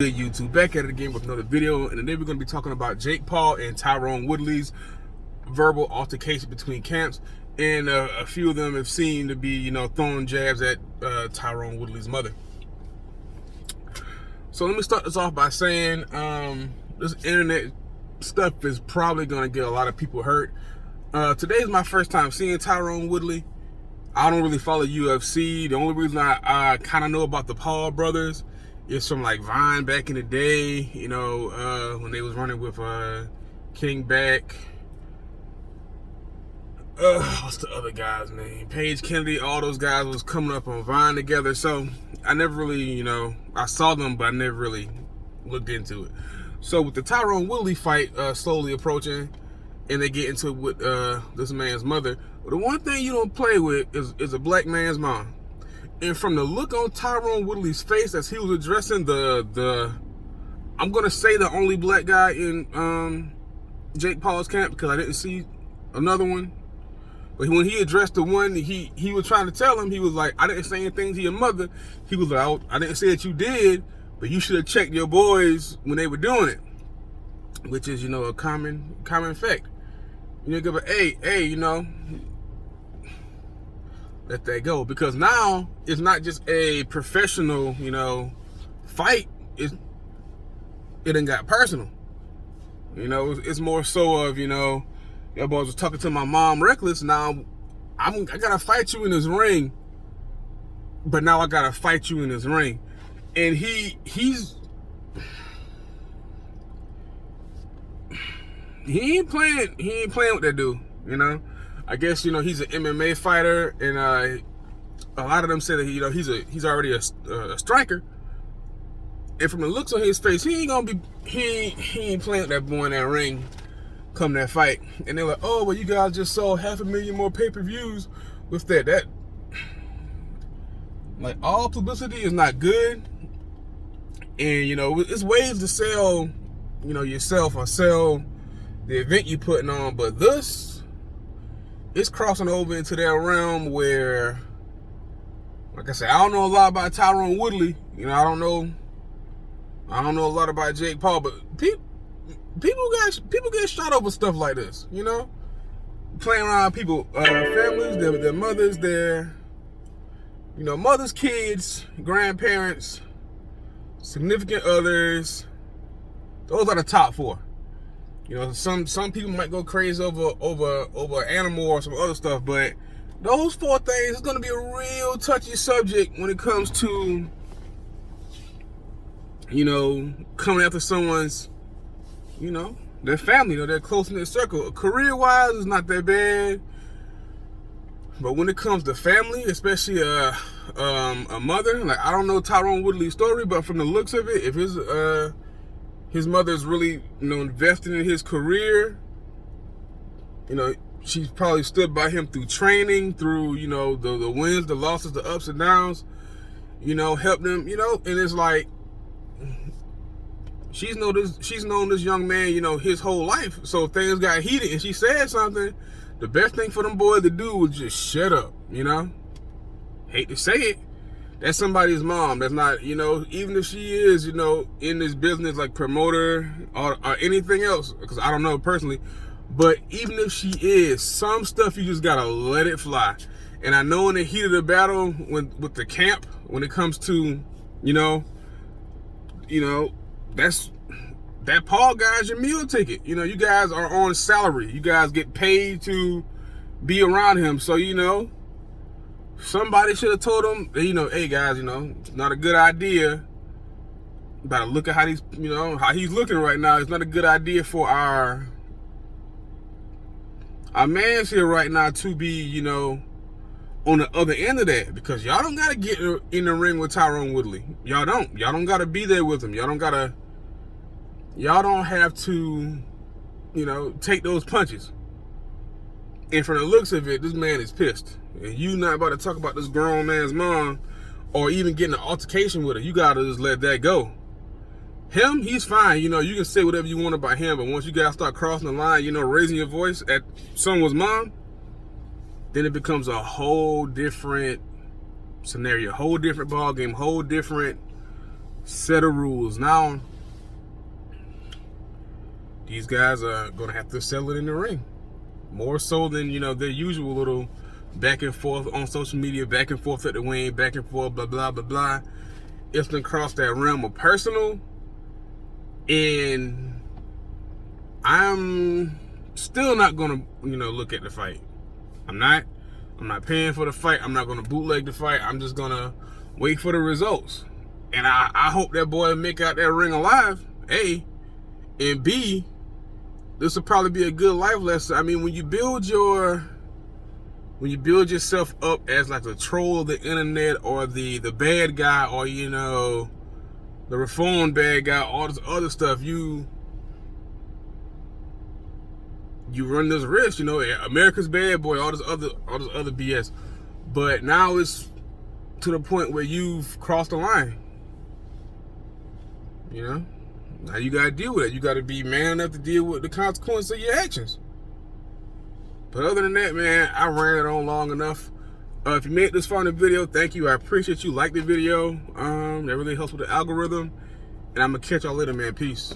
Good YouTube, back at it again with another video, and today we're going to be talking about Jake Paul and Tyron Woodley's verbal altercation between camps, and a few of them have seemed to be, throwing jabs at Tyron Woodley's mother. So let me start this off by saying this internet stuff is probably going to get a lot of people hurt. Today is my first time seeing Tyron Woodley. I don't really follow UFC. The only reason I kind of know about the Paul brothers is from like Vine back in the day, when they was running with King Back. What's the other guy's name? Paige Kennedy. All those guys was coming up on Vine together. So I never really, I saw them, but I never really looked into it. So with the Tyron Woodley fight slowly approaching, and they get into it with this man's mother, the one thing you don't play with is a black man's mom. And from the look on Tyron Woodley's face as he was addressing the I'm gonna say the only black guy in Jake Paul's camp, because I didn't see another one. But when he addressed the one, he was trying to tell him, he was like, I didn't say anything to your mother. He was like, I didn't say that you did, but you should have checked your boys when they were doing it. Which is, a common fact. But hey, let that go, because now it's not just a professional, fight. It done got personal. It's more so of, your boys was talking to my mom reckless. Now I gotta fight you in this ring, but now I gotta fight you in this ring, and he ain't playing with that dude. I guess he's an MMA fighter, and a lot of them say that he's already a striker. And from the looks on his face, he ain't playing with that boy in that ring come that fight. And they're like, oh, well, you guys just sold 500,000 more pay-per-views with that. That, like, all publicity is not good. And it's ways to sell yourself or sell the event you putting on, but this, it's crossing over into that realm where, like I said, I don't know a lot about Tyron Woodley. I don't know a lot about Jake Paul, but people get shot over stuff like this. Playing around people, families, their mothers, their mothers, kids, grandparents, significant others. Those are the top four. Some people might go crazy over animal or some other stuff, but those four things is going to be a real touchy subject when it comes to, coming after someone's, their family, their close-knit circle. Career-wise, it's not that bad, but when it comes to family, especially a mother, like, I don't know Tyron Woodley's story, but from the looks of it, if his mother's really, invested in his career. She's probably stood by him through training, through, the wins, the losses, the ups and downs, helped him, and it's like, she's known this young man, his whole life. So if things got heated and she said something, the best thing for them boys to do was just shut up, Hate to say it. That's somebody's mom. That's not, even if she is, in this business, like promoter or anything else, because I don't know personally, but even if she is, some stuff you just gotta let it fly. And I know in the heat of the battle with the camp, when it comes to, that's that Paul guy's your meal ticket. You guys are on salary. You guys get paid to be around him. So, somebody should have told him, hey guys, it's not a good idea. Better look at how he's looking right now. It's not a good idea for our man's here right now to be, on the other end of that, because y'all don't gotta get in the ring with Tyron Woodley. Y'all don't gotta be there with him. Y'all don't have to, take those punches. And from the looks of it, this man is pissed. And you not about to talk about this grown man's mom or even getting an altercation with her. You gotta just let that go. Him, he's fine. You can say whatever you want about him, but once you guys start crossing the line, raising your voice at someone's mom, then it becomes a whole different scenario, whole different ball game, whole different set of rules. Now, these guys are going to have to settle it in the ring. More so than, you know, their usual little back and forth on social media, back and forth at the wing, back and forth, blah, blah, blah, blah. It's going to cross that realm of personal. And I'm still not going to, you know, look at the fight. I'm not paying for the fight. I'm not going to bootleg the fight. I'm just going to wait for the results. And I hope that boy make out that ring alive, A. And B, this will probably be a good life lesson. I mean, when you build yourself up as like the troll of the internet, or the bad guy, or, you know, the reformed bad guy, all this other stuff, you run this risk, you know, America's bad boy, all this other BS. But now it's to the point where you've crossed the line. You know? Now you gotta deal with it. You gotta be man enough to deal with the consequences of your actions. But other than that, man, I ran it on long enough. If you made it this far in the video, thank you. I appreciate you. Like the video. That really helps with the algorithm. And I'm gonna catch y'all later, man. Peace.